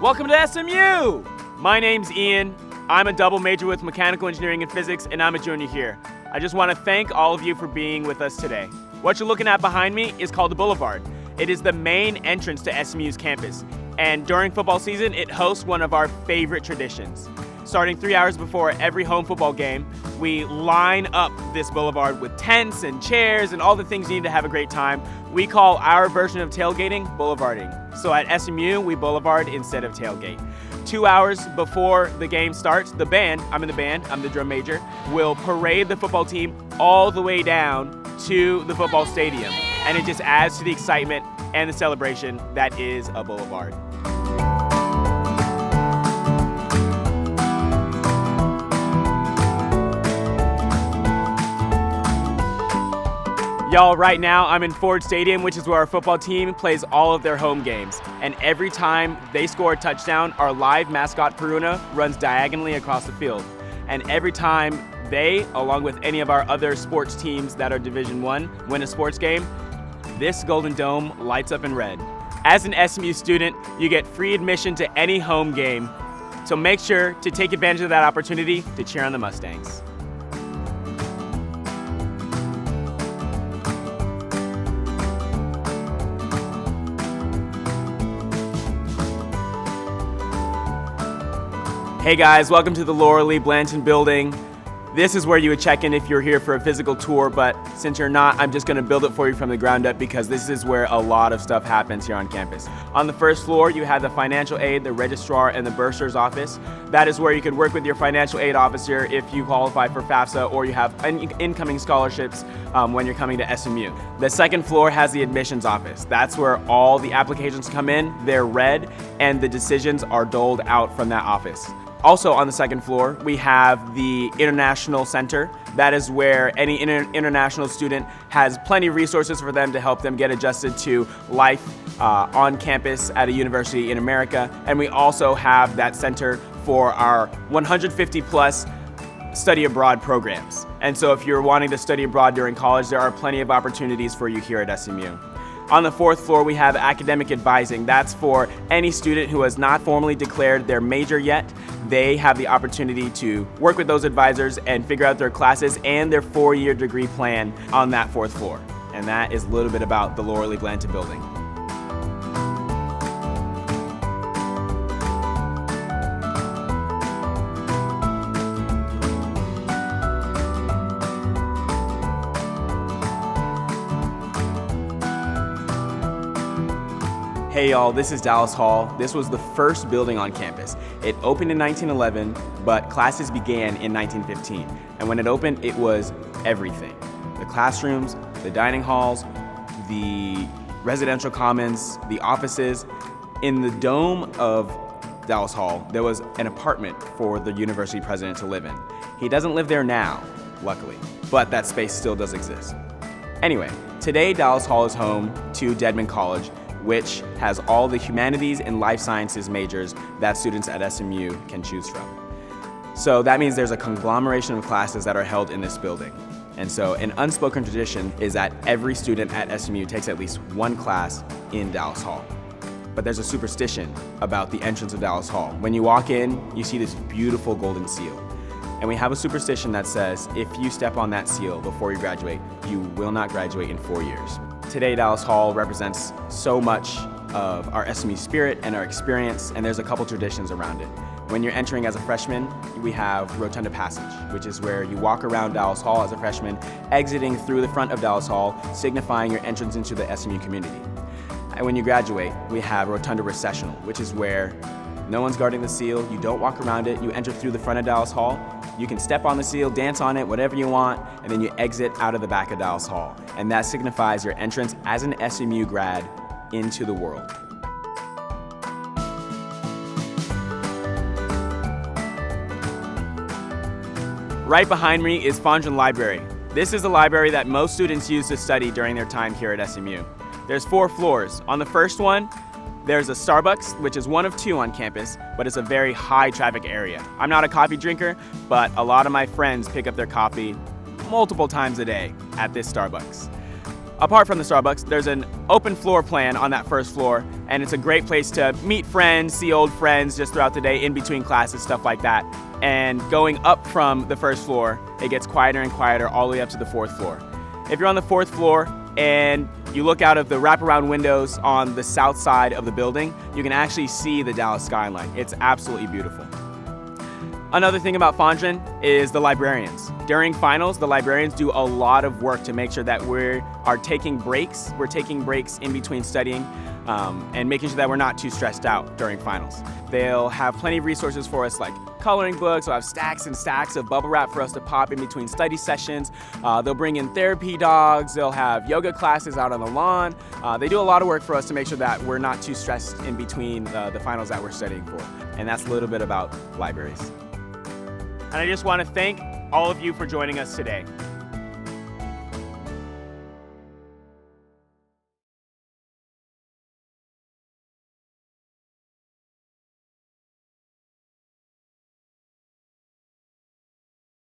Welcome to SMU! My name's Ian. I'm a double major with mechanical engineering and physics, and I'm a junior here. I just want to thank all of you for being with us today. What you're looking at behind me is called the Boulevard. It is the main entrance to SMU's campus, and during football season, it hosts one of our favorite traditions. Starting 3 hours before every home football game, we line up this boulevard with tents and chairs and all the things you need to have a great time. We call our version of tailgating boulevarding. So at SMU, we boulevard instead of tailgate. 2 hours before the game starts, the band, I'm in the band, I'm the drum major, will parade the football team all the way down to the football stadium. And it just adds to the excitement and the celebration that is a boulevard. Y'all, right now I'm in Ford Stadium, which is where our football team plays all of their home games. And every time they score a touchdown, our live mascot Peruna runs diagonally across the field. And every time they, along with any of our other sports teams that are Division I, win a sports game, this Golden Dome lights up in red. As an SMU student, you get free admission to any home game. So make sure to take advantage of that opportunity to cheer on the Mustangs. Hey guys, welcome to the Laura Lee Blanton Building. This is where you would check in if you're here for a physical tour, but since you're not, I'm just gonna build it for you from the ground up because this is where a lot of stuff happens here on campus. On the first floor, you have the financial aid, the registrar, and the bursar's office. That is where you can work with your financial aid officer if you qualify for FAFSA or you have incoming scholarships when you're coming to SMU. The second floor has the admissions office. That's where all the applications come in, they're read, and the decisions are doled out from that office. Also on the second floor, we have the International Center. That is where any international student has plenty of resources for them to help them get adjusted to life on campus at a university in America. And we also have that center for our 150 plus study abroad programs. And so if you're wanting to study abroad during college, there are plenty of opportunities for you here at SMU. On the fourth floor, we have academic advising. That's for any student who has not formally declared their major yet. They have the opportunity to work with those advisors and figure out their classes and their 4-year degree plan on that fourth floor. And that is a little bit about the Laura Lee Blanton Building. Hey y'all, this is Dallas Hall. This was the first building on campus. It opened in 1911, but classes began in 1915. And when it opened, it was everything. The classrooms, the dining halls, the residential commons, the offices. In the dome of Dallas Hall, there was an apartment for the university president to live in. He doesn't live there now, luckily, but that space still does exist. Anyway, today Dallas Hall is home to Dedman College, which has all the humanities and life sciences majors that students at SMU can choose from. So that means there's a conglomeration of classes that are held in this building. And so an unspoken tradition is that every student at SMU takes at least one class in Dallas Hall. But there's a superstition about the entrance of Dallas Hall. When you walk in, you see this beautiful golden seal. And we have a superstition that says if you step on that seal before you graduate, you will not graduate in 4 years. Today, Dallas Hall represents so much of our SMU spirit and our experience, and there's a couple traditions around it. When you're entering as a freshman, we have Rotunda Passage, which is where you walk around Dallas Hall as a freshman, exiting through the front of Dallas Hall, signifying your entrance into the SMU community. And when you graduate, we have Rotunda Recessional, which is where no one's guarding the seal, you don't walk around it, you enter through the front of Dallas Hall, you can step on the seal, dance on it, whatever you want, and then you exit out of the back of Dallas Hall. And that signifies your entrance as an SMU grad into the world. Right behind me is Fondren Library. This is a library that most students use to study during their time here at SMU. There's 4 floors. On the first one, there's a Starbucks, which is one of 2 on campus, but it's a very high traffic area. I'm not a coffee drinker, but a lot of my friends pick up their coffee multiple times a day at this Starbucks. apart from the Starbucks, there's an open floor plan on that first floor, and it's a great place to meet friends, see old friends just throughout the day, in between classes, stuff like that. And going up from the first floor, it gets quieter and quieter all the way up to the fourth floor. If you're on the fourth floor and you look out of the wraparound windows on the south side of the building, you can actually see the Dallas skyline. It's absolutely beautiful. Another thing about Fondren is the librarians. During finals, the librarians do a lot of work to make sure that we are taking breaks. We're taking breaks in between studying and making sure that we're not too stressed out during finals. They'll have plenty of resources for us, like coloring books. They'll have stacks and stacks of bubble wrap for us to pop in between study sessions. They'll bring in therapy dogs. They'll have yoga classes out on the lawn. They do a lot of work for us to make sure that we're not too stressed in between the finals that we're studying for. And that's a little bit about libraries. And I just want to thank all of you for joining us today.